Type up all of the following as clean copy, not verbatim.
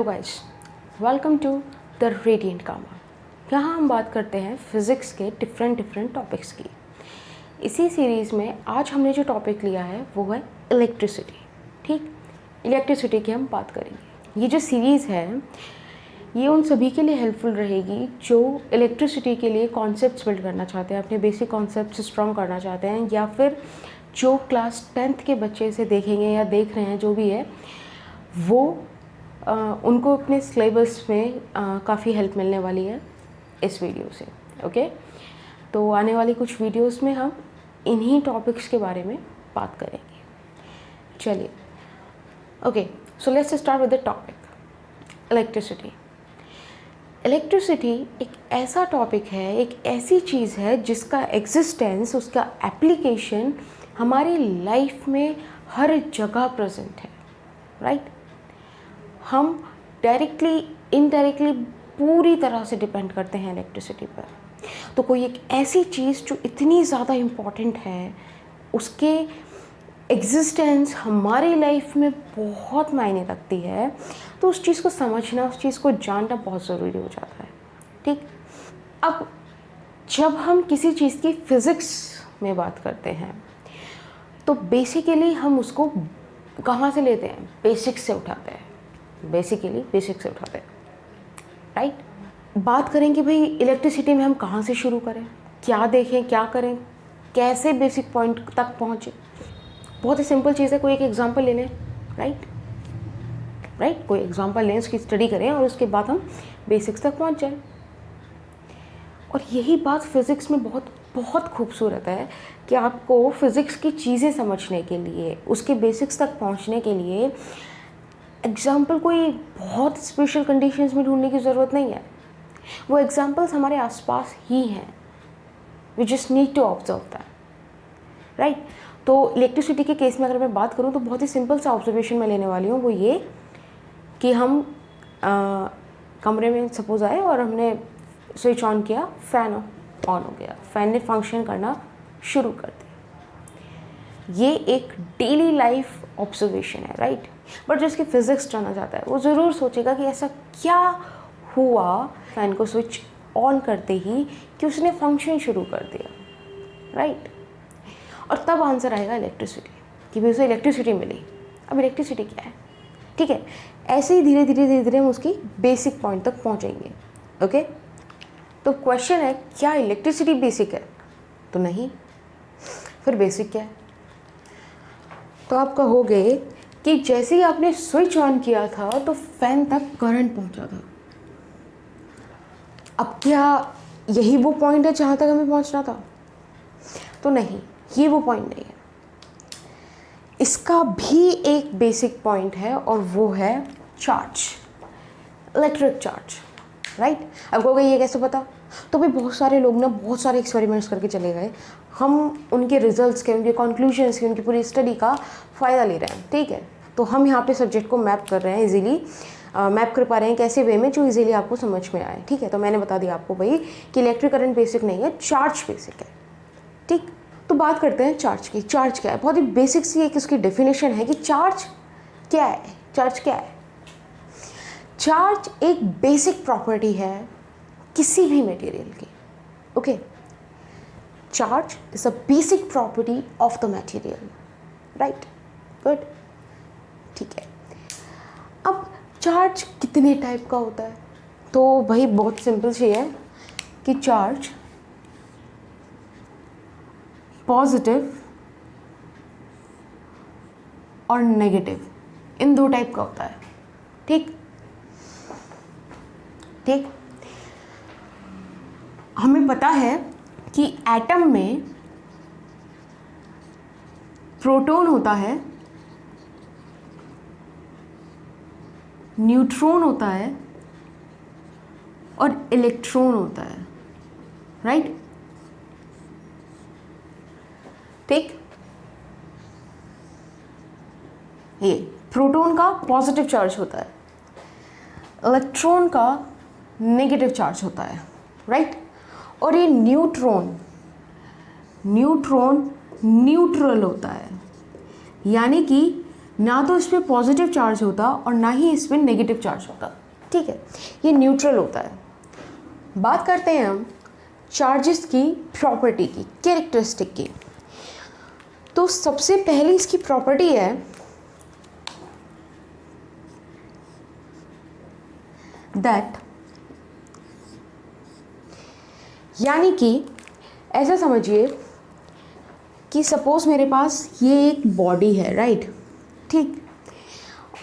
Guys, welcome to the radiant कामा। यहाँ हम बात करते हैं फिज़िक्स के डिफरेंट टॉपिक्स की। इसी सीरीज़ में आज हमने जो टॉपिक लिया है वो है इलेक्ट्रिसिटी। ठीक, इलेक्ट्रिसिटी की हम बात करेंगे। ये जो सीरीज़ है ये उन सभी के लिए हेल्पफुल रहेगी जो इलेक्ट्रिसिटी के लिए कॉन्सेप्ट्स बिल्ड करना चाहते हैं, अपने बेसिक कॉन्सेप्ट्स स्ट्रॉन्ग करना चाहते हैं, या फिर जो क्लास 10th के बच्चे से देखेंगे या देख रहे हैं, जो भी है वो उनको अपने सिलेबस में काफ़ी हेल्प मिलने वाली है इस वीडियो से। ओके, तो आने वाली कुछ वीडियोस में हम इन्हीं टॉपिक्स के बारे में बात करेंगे। चलिए, okay, so let's start with the topic electricity. Electricity एक ऐसा टॉपिक है, एक ऐसी चीज़ है जिसका एग्जिस्टेंस, उसका एप्लीकेशन हमारी लाइफ में हर जगह प्रेजेंट है, राइट? हम डायरेक्टली इनडायरेक्टली पूरी तरह से डिपेंड करते हैं इलेक्ट्रिसिटी पर। तो कोई एक ऐसी चीज़ जो इतनी ज़्यादा इम्पॉर्टेंट है, उसके एग्जिस्टेंस हमारी लाइफ में बहुत मायने रखती है, तो उस चीज़ को समझना, उस चीज़ को जानना बहुत ज़रूरी हो जाता है। ठीक, अब जब हम किसी चीज़ की फ़िज़िक्स में बात करते हैं तो बेसिकली हम उसको कहाँ से लेते हैं? बेसिक्स से उठाते हैं। बेसिकली बेसिक से उठाते हैं, राइट? बात करें कि भाई इलेक्ट्रिसिटी में हम कहाँ से शुरू करें, क्या देखें, क्या करें, कैसे बेसिक पॉइंट तक पहुँचे। बहुत ही सिंपल चीज़ है, कोई एक एग्जांपल ले लें, राइट? कोई एग्जांपल लें, उसकी स्टडी करें और उसके बाद हम बेसिक्स तक पहुँच जाएं। और यही बात फिज़िक्स में बहुत खूबसूरत है कि आपको फिज़िक्स की चीज़ें समझने के लिए, उसके बेसिक्स तक पहुँचने के लिए एग्जाम्पल कोई बहुत स्पेशल कंडीशंस में ढूंढने की ज़रूरत नहीं है। वो एग्जाम्पल्स हमारे आसपास ही हैं। We just need to observe that, right? तो इलेक्ट्रिसिटी के केस में अगर मैं बात करूँ तो बहुत ही सिंपल सा ऑब्जर्वेशन मैं लेने वाली हूँ, वो ये कि हम कमरे में सपोज आए और हमने स्विच ऑन किया, फ़ैन ऑन हो गया, फ़ैन ने फंक्शन करना शुरू कर दिया। ये एक डेली लाइफ ऑब्जर्वेशन है, राइट? बट जो इसकी फिज़िक्स जानना चाहता है वो ज़रूर सोचेगा कि ऐसा क्या हुआ फ़ैन को स्विच ऑन करते ही कि उसने फंक्शन शुरू कर दिया, राइट? और तब आंसर आएगा इलेक्ट्रिसिटी, कि भाई उसे इलेक्ट्रिसिटी मिली। अब इलेक्ट्रिसिटी क्या है? ठीक है, ऐसे ही धीरे धीरे हम उसकी बेसिक पॉइंट तक पहुँचेंगे। ओके, तो क्वेश्चन है, क्या इलेक्ट्रिसिटी बेसिक है? तो नहीं। फिर बेसिक क्या है? तो आप कहोगे कि जैसे ही आपने स्विच ऑन किया था तो फैन तक करंट पहुंचा था। अब क्या यही वो पॉइंट है जहां तक हमें पहुंचना था? तो नहीं, ये वो पॉइंट नहीं है। इसका भी एक बेसिक पॉइंट है और वो है चार्ज, इलेक्ट्रिक चार्ज, राइट? अब कहोगे ये कैसे पता? तो भाई बहुत सारे लोग ना बहुत सारे एक्सपेरिमेंट्स करके चले गए, हम उनके रिजल्ट्स के, उनके कंक्लूजन्स के, उनकी पूरी स्टडी का फ़ायदा ले रहे हैं। ठीक है, तो हम यहाँ पे सब्जेक्ट को मैप कर रहे हैं, इजीली मैप कर पा रहे हैं कैसे वे में जो इजीली आपको समझ में आए। ठीक है, तो मैंने बता दिया आपको भाई कि इलेक्ट्रिक करंट बेसिक नहीं है, चार्ज बेसिक है। ठीक, तो बात करते हैं चार्ज की। चार्ज क्या है? बहुत ही बेसिक सी एक उसकी डेफिनेशन है कि चार्ज क्या है। चार्ज क्या है? चार्ज एक बेसिक प्रॉपर्टी है किसी भी मटेरियल की। Okay, charge is a basic property of the material, right? Good, ठीक है। अब चार्ज कितने टाइप का होता है? तो भाई बहुत सिंपल सी है कि चार्ज पॉजिटिव और नेगेटिव इन दो टाइप का होता है। ठीक, हमें पता है कि एटम में प्रोटॉन होता है, न्यूट्रॉन होता है और इलेक्ट्रॉन होता है, राइट? ठीक, ये प्रोटॉन का पॉजिटिव चार्ज होता है, इलेक्ट्रॉन का नेगेटिव चार्ज होता है, राइट? और ये न्यूट्रॉन न्यूट्रल होता है, यानी कि ना तो इस पर पॉजिटिव चार्ज होता और ना ही इस पर नेगेटिव चार्ज होता, ठीक है, ये न्यूट्रल होता है। बात करते हैं हम चार्जेस की प्रॉपर्टी की, कैरेक्टरिस्टिक की। तो सबसे पहली इसकी प्रॉपर्टी है दैट, यानी कि ऐसा समझिए कि सपोज मेरे पास ये एक बॉडी है, राइट, ठीक,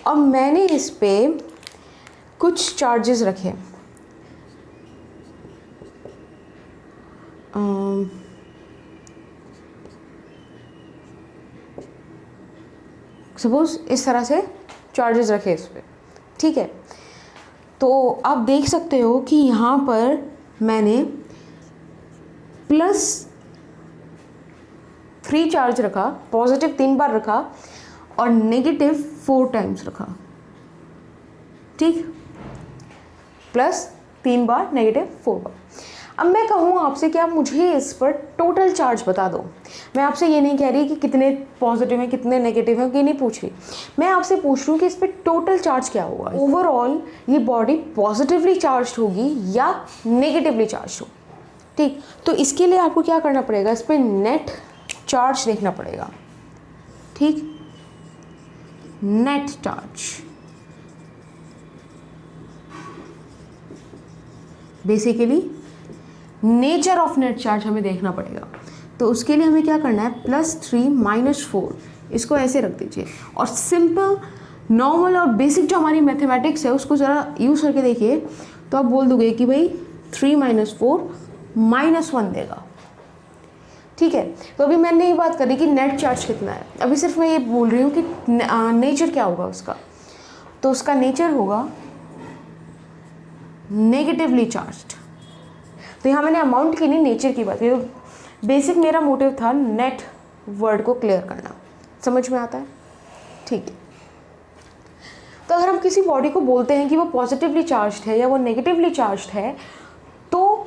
और मैंने इस पे कुछ चार्जेस रखे, सपोज इस तरह से चार्जेस रखे इस पे, ठीक है। तो आप देख सकते हो कि यहाँ पर मैंने +3 चार्ज रखा, पॉजिटिव 3 बार रखा और नेगेटिव 4 टाइम्स रखा, ठीक, +3 बार नेगेटिव 4 बार। अब मैं कहूँ आपसे कि आप मुझे इस पर टोटल चार्ज बता दो। मैं आपसे ये नहीं कह रही कि कितने पॉजिटिव हैं कितने नेगेटिव हैं, कि नहीं पूछ रही, मैं आपसे पूछ रही हूँ कि इस पर टोटल चार्ज क्या होगा, ओवरऑल ये बॉडी पॉजिटिवली चार्ज होगी या नेगेटिवली चार्ज होगी, ठीक। तो इसके लिए आपको क्या करना पड़ेगा, इस पर नेट चार्ज देखना पड़ेगा, ठीक, net charge. Basically nature of net charge हमें देखना पड़ेगा। तो उसके लिए हमें क्या करना है, +3 - 4, इसको ऐसे रख दीजिए और सिंपल नॉर्मल और बेसिक जो हमारी मैथमेटिक्स है उसको ज़रा यूज़ करके देखिए, तो आप बोल दोगे कि भाई 3 - 4 -1 देगा, ठीक है। तो अभी मैंने ये बात करी कि नेट चार्ज कितना है, अभी सिर्फ मैं ये बोल रही हूँ कि नेचर क्या होगा उसका। तो उसका नेचर होगा नेगेटिवली चार्ज्ड। तो यहाँ मैंने अमाउंट की नहीं, नेचर की बात की। बेसिक मेरा मोटिव था नेट वर्ड को क्लियर करना, समझ में आता है, ठीक है। तो अगर हम किसी बॉडी को बोलते हैं कि वो पॉजिटिवली चार्ज्ड है या वो नेगेटिवली चार्ज्ड है, तो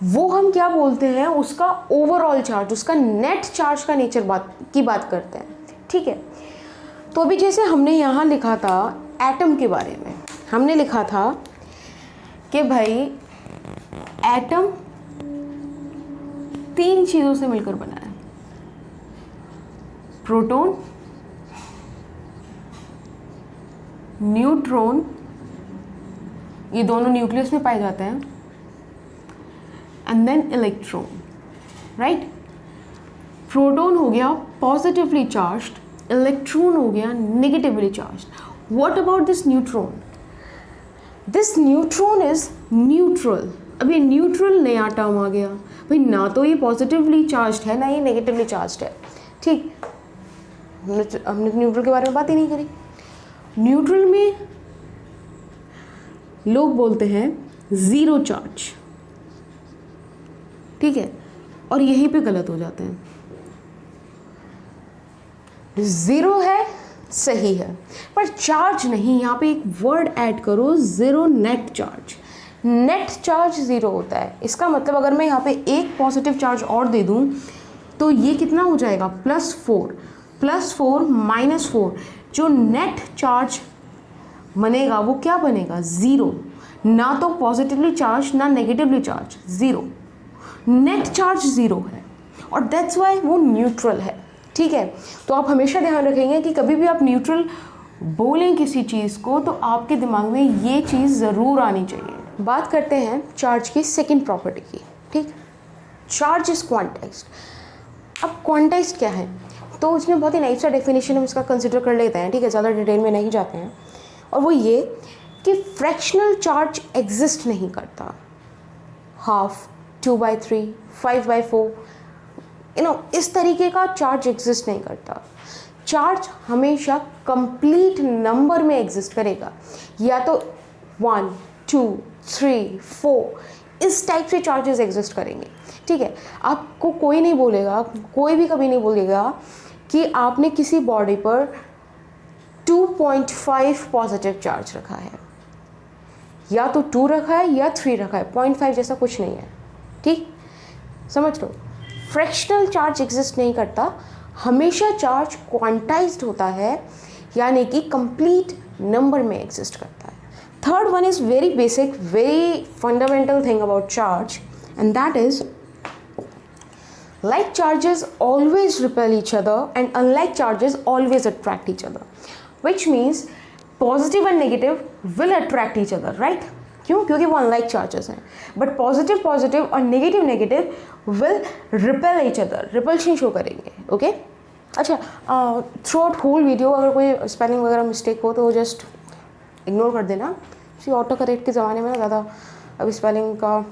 वो हम क्या बोलते हैं, उसका ओवरऑल चार्ज, उसका नेट चार्ज का नेचर की बात करते हैं, ठीक है। तो अभी जैसे हमने यहाँ लिखा था एटम के बारे में, हमने लिखा था कि भाई एटम 3 चीज़ों से मिलकर बना है, प्रोटॉन, न्यूट्रॉन, ये दोनों न्यूक्लियस में पाए जाते हैं, and then electron, right. Proton हो गया पॉजिटिवली चार्ज्ड, इलेक्ट्रॉन हो गया negatively charged. What about this neutron? This neutron is neutral. अब ये न्यूट्रल नया टर्म आ गया भाई, ना तो ये पॉजिटिवली चार्ज्ड है ना ये नेगेटिवली चार्ज्ड है, ठीक। हमने न्यूट्रल के बारे में बात ही नहीं करी। न्यूट्रल में लोग बोलते हैं 0 चार्ज, ठीक है, और यहीं पे गलत हो जाते हैं। 0 है सही है, पर चार्ज नहीं, यहाँ पे एक वर्ड ऐड करो, 0 नेट चार्ज। नेट चार्ज 0 होता है, इसका मतलब अगर मैं यहाँ पे एक पॉजिटिव चार्ज और दे दूँ तो ये कितना हो जाएगा, +4 -4, जो नेट चार्ज बनेगा वो क्या बनेगा, 0, ना तो पॉजिटिवली चार्ज ना नेगेटिवली चार्ज, 0, नेट चार्ज 0 है, और दैट्स वाई वो न्यूट्रल है, ठीक है। तो आप हमेशा ध्यान रखेंगे कि कभी भी आप न्यूट्रल बोलें किसी चीज़ को तो आपके दिमाग में ये चीज़ ज़रूर आनी चाहिए। बात करते हैं चार्ज की सेकंड प्रॉपर्टी की, ठीक, चार्ज इज क्वांटाइज्ड। अब क्वांटाइज्ड क्या है, तो इसमें बहुत ही नाइस सा डेफिनेशन हम इसका कंसिडर कर लेते हैं, ठीक है, ज़्यादा डिटेल में नहीं जाते हैं। और वो ये कि फ्रैक्शनल चार्ज एग्जिस्ट नहीं करता, 1/2, 2/3, 5/4, इस तरीके का चार्ज एग्जिस्ट नहीं करता। चार्ज हमेशा कंप्लीट नंबर में एग्जिस्ट करेगा, या तो 1, 2, 3, 4 इस टाइप से चार्जेस एग्जिस्ट करेंगे, ठीक है। आपको कोई नहीं बोलेगा, कोई भी कभी नहीं बोलेगा कि आपने किसी बॉडी पर 2.5 पॉजिटिव चार्ज रखा है, या तो 2 रखा है या 3 रखा है, 0.5 जैसा कुछ नहीं है, ठीक, समझ लो। फ्रैक्शनल चार्ज एग्जिस्ट नहीं करता, हमेशा चार्ज क्वांटाइज्ड होता है, यानी कि कंप्लीट नंबर में एग्जिस्ट करता है। Third one is very basic, very fundamental thing about charge, and that is like charges always repel each other and unlike charges always attract each other, which means positive and negative will attract each other, right? क्यों? क्योंकि वो unlike charges हैं, but positive और negative will repel each other, repulsion show करेंगे, okay? अच्छा, through out whole video अगर कोई spelling वगैरह मिस्टेक हो तो जस्ट इग्नोर कर देना, क्योंकि ऑटो करेक्ट के ज़माने में ना ज़्यादा अभी स्पेलिंग का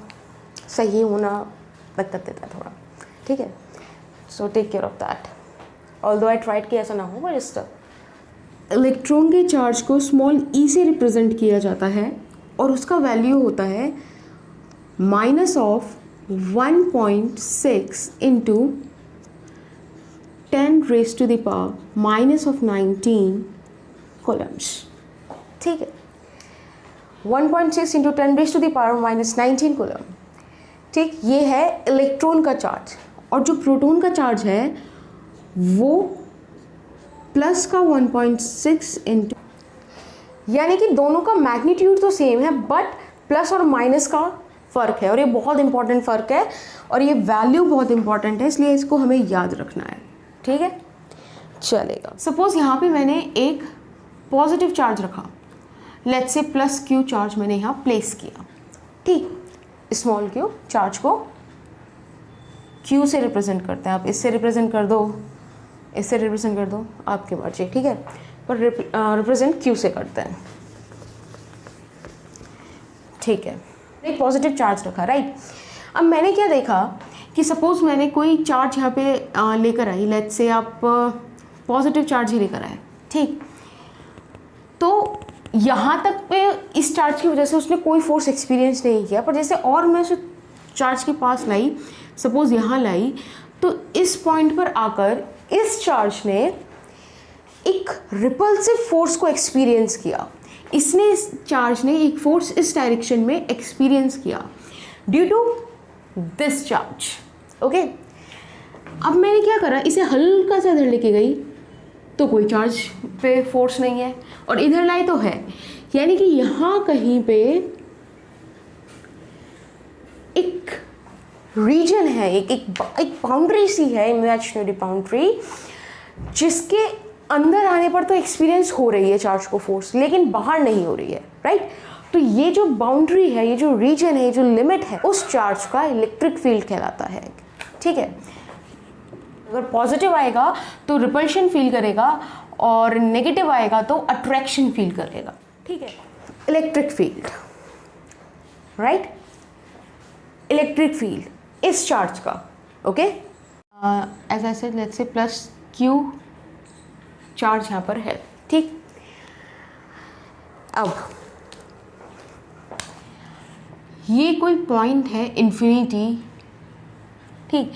सही होना दिक्कत देता है थोड़ा, ठीक है? So take care of that, although I tried कि ऐसा ना हो, बट जस्ट इलेक्ट्रॉन के चार्ज को स्मॉल ई से रिप्रेजेंट किया जाता है और उसका वैल्यू होता है -1.6 इंटू 10⁻⁻19 कूलम्स, ठीक है? 1.6 इंटू 10⁻⁻19 कूलम, ठीक? ये है इलेक्ट्रॉन का चार्ज, और जो प्रोटॉन का चार्ज है वो प्लस का 1.6 इंटू, यानी कि दोनों का मैग्नीट्यूड तो सेम है बट प्लस और माइनस का फ़र्क है, और ये बहुत इंपॉर्टेंट फ़र्क है और ये वैल्यू बहुत इंपॉर्टेंट है, इसलिए इसको हमें याद रखना है, ठीक है? चलेगा। सपोज़ यहाँ पे मैंने एक पॉजिटिव चार्ज रखा, लेट्स से +Q चार्ज मैंने यहाँ प्लेस किया, ठीक? स्मॉल q चार्ज को q से रिप्रेजेंट करते हैं, आप इससे रिप्रेजेंट कर दो, इससे रिप्रेजेंट कर दो, आपकी मर्जी, ठीक है? पर रिप्रेजेंट q से करते हैं, ठीक है? एक पॉजिटिव चार्ज रखा, राइट? अब मैंने क्या देखा कि सपोज मैंने कोई चार्ज यहाँ पे लेकर आई, लेट्स से आप पॉजिटिव चार्ज ही लेकर आए, ठीक? तो यहाँ तक पे इस चार्ज की वजह से उसने कोई फोर्स एक्सपीरियंस नहीं किया, पर जैसे और मैं उसे चार्ज के पास लाई, सपोज यहाँ लाई, तो इस पॉइंट पर आकर इस चार्ज ने एक रिपल्सिव फोर्स को एक्सपीरियंस किया, इसने इस चार्ज ने एक फोर्स इस डायरेक्शन में एक्सपीरियंस किया due to this charge, okay? अब मैंने क्या करा, इसे हल्का सा इधर लेके गई तो कोई चार्ज पे फोर्स नहीं है, और इधर लाई तो है, यानी कि यहाँ कहीं पे एक रीजन है, एक बाउंड्री सी है, इमेजिनरी बाउंड्री, जिसके अंदर आने पर तो एक्सपीरियंस हो रही है चार्ज को फोर्स, लेकिन बाहर नहीं हो रही है, राइट? तो ये जो बाउंड्री है, ये जो रीजन है, ये जो लिमिट है, उस चार्ज का इलेक्ट्रिक फील्ड कहलाता है, ठीक है? अगर पॉजिटिव आएगा तो रिपल्शन फील करेगा और नेगेटिव आएगा तो अट्रैक्शन फील करेगा, ठीक है? Electric field, right? Electric field इस चार्ज का, okay? As I said, let's say +Q charge यहाँ पर है, ठीक? अब ये कोई पॉइंट है इन्फिनिटी, ठीक?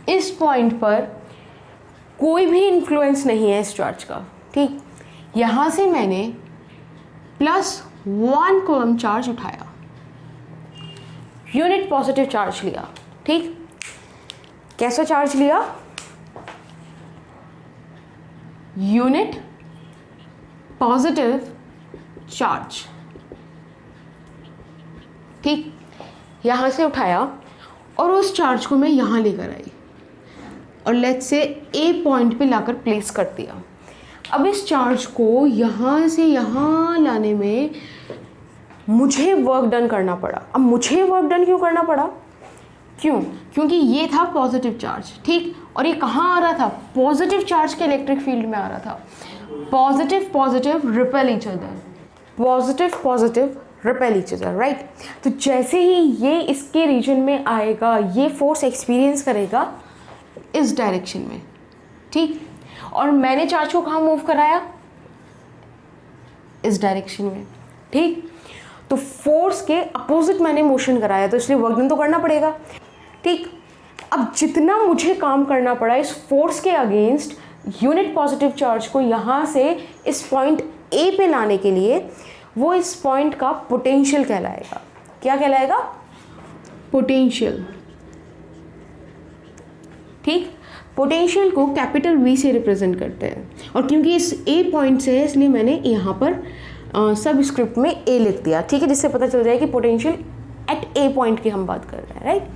इस पॉइंट पर कोई भी इन्फ्लुएंस नहीं है इस चार्ज का, ठीक? यहाँ से मैंने +1 कूलम चार्ज उठाया, यूनिट पॉजिटिव चार्ज लिया, ठीक? कैसा चार्ज लिया? यूनिट पॉजिटिव चार्ज, ठीक? यहाँ से उठाया और उस चार्ज को मैं यहाँ लेकर आई और लेट्स से ए पॉइंट पे लाकर प्लेस कर दिया। अब इस चार्ज को यहाँ से यहाँ लाने में मुझे वर्क डन करना पड़ा। अब मुझे वर्क डन क्यों करना पड़ा? क्यों? क्योंकि ये था पॉजिटिव चार्ज, ठीक? और ये कहाँ आ रहा था? पॉजिटिव चार्ज के इलेक्ट्रिक फील्ड में आ रहा था। Positive positive repel each other, positive positive repel each other, right? तो जैसे ही ये इसके रीजन में आएगा, ये फोर्स एक्सपीरियंस करेगा इस डायरेक्शन में, ठीक? और मैंने चार्ज को कहाँ मूव कराया? इस डायरेक्शन में, ठीक? तो फोर्स के अपोजिट मैंने मोशन कराया, तो इसलिए वर्क डन तो करना पड़ेगा, ठीक? अब जितना मुझे काम करना पड़ा इस फोर्स के अगेंस्ट यूनिट पॉजिटिव चार्ज को यहाँ से इस पॉइंट ए पे लाने के लिए, वो इस पॉइंट का पोटेंशियल कहलाएगा। क्या कहलाएगा? पोटेंशियल, ठीक? पोटेंशियल को कैपिटल V से रिप्रेजेंट करते हैं, और क्योंकि इस A पॉइंट से है इसलिए मैंने यहाँ पर सब स्क्रिप्ट में A लिख दिया, ठीक है, जिससे पता चल जाए कि पोटेंशियल एट A पॉइंट की हम बात कर रहे हैं, राइट।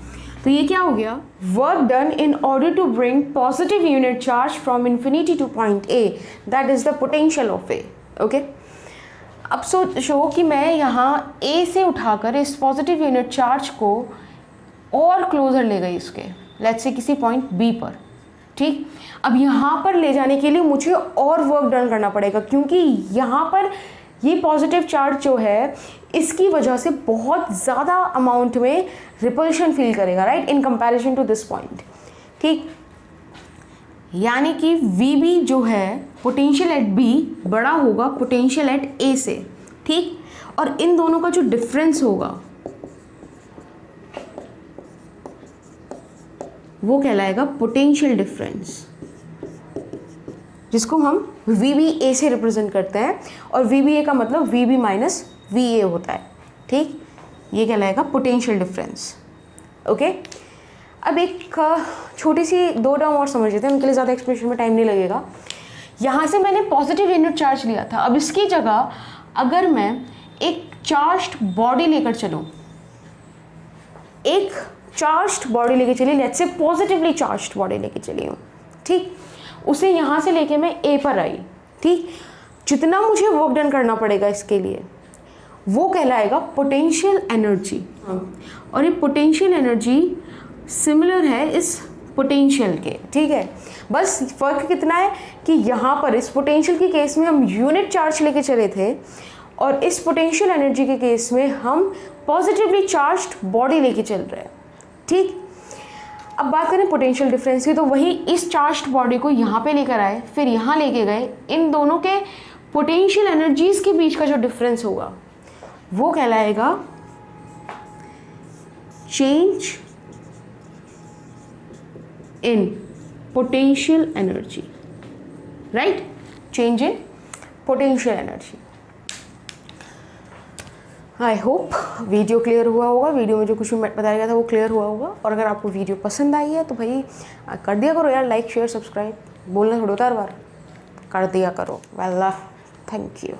तो ये क्या हो गया, work done in order to bring positive unit charge from infinity to point A, that is the potential of A, okay. अब सोचो कि मैं यहाँ A से उठाकर इस पॉजिटिव यूनिट चार्ज को और क्लोजर ले गई इसके, लेट्स से किसी पॉइंट B पर, ठीक। अब यहाँ पर ले जाने के लिए मुझे और वर्क डन करना पड़ेगा, क्योंकि यहाँ पर ये पॉजिटिव चार्ज जो है इसकी वजह से बहुत ज़्यादा अमाउंट में रिपल्शन फील करेगा, right, in comparison to this point, ठीक। यानी कि VB जो है पोटेंशियल एट B बड़ा होगा पोटेंशियल एट A से, ठीक। और इन दोनों का जो डिफरेंस होगा वो कहलाएगा पोटेंशियल डिफरेंस, जिसको हम VBA से रिप्रेजेंट करते हैं, और VBA का मतलब VB माइनस VA होता है, ठीक। ये कहलाएगा पोटेंशियल डिफरेंस, ओके। अब एक छोटी सी 2 टर्म और समझ लेते हैं, उनके लिए ज़्यादा एक्सप्लेनेशन में टाइम नहीं लगेगा। यहाँ से मैंने पॉजिटिव यूनिट चार्ज लिया था, अब इसकी जगह अगर मैं एक चार्ज्ड बॉडी लेकर चलूँ, एक चार्ज्ड बॉडी लेके चली, let's say positively charged body लेके चली हूँ, ठीक। उसे यहाँ से लेके मैं A पर आई, ठीक। जितना मुझे वर्क डन करना पड़ेगा इसके लिए वो कहलाएगा पोटेंशियल एनर्जी, और ये पोटेंशियल एनर्जी सिमिलर है इस पोटेंशियल के, ठीक है। बस फ़र्क कितना है कि यहाँ पर इस पोटेंशियल के केस में हम यूनिट चार्ज लेके चले थे, और इस पोटेंशियल एनर्जी के केस में हम पॉजिटिवली चार्ज्ड बॉडी लेके चल रहे हैं, ठीक। अब बात करें पोटेंशियल डिफरेंस की, तो वही इस चार्ज्ड बॉडी को यहाँ पे लेकर आए, फिर यहाँ लेके गए, इन दोनों के पोटेंशियल एनर्जीज के बीच का जो डिफरेंस होगा वो कहलाएगा change in potential energy, right, change in potential energy. I hope video clear हुआ होगा, वीडियो में जो कुछ बताया गया था वो क्लियर हुआ होगा। और अगर आपको वीडियो पसंद आई है तो भाई कर दिया करो यार, लाइक शेयर सब्सक्राइब, बोलना थोड़ा होता हर बार, कर दिया करो। Well, thank you.